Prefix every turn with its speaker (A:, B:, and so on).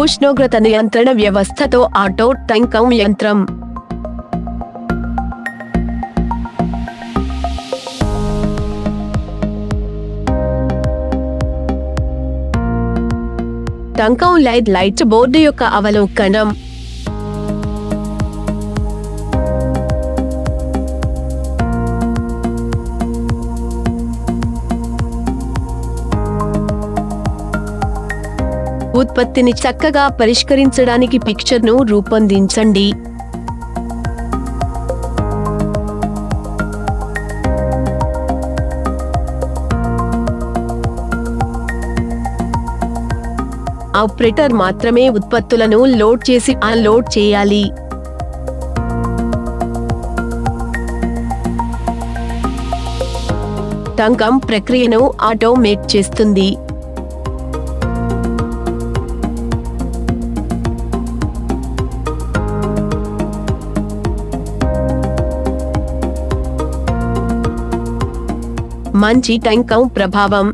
A: ఉష్ణోగ్రత నియంత్రణ వ్యవస్థతో ఆటో టంకం యంత్రం. టంకం లైట్ బోర్డు యొక్క అవలోకనం. ఉత్పత్తిని చక్కగా పరిష్కరించడానికి పిక్చర్ను రూపొందించండి. ఆపరేటర్ మాత్రమే ఉత్పత్తులను లోడ్ చేసి అన్లోడ్ చేయాలి. టంకం ప్రక్రియను ఆటోమేట్ చేస్తుంది. మంచి టంకం ప్రభావం.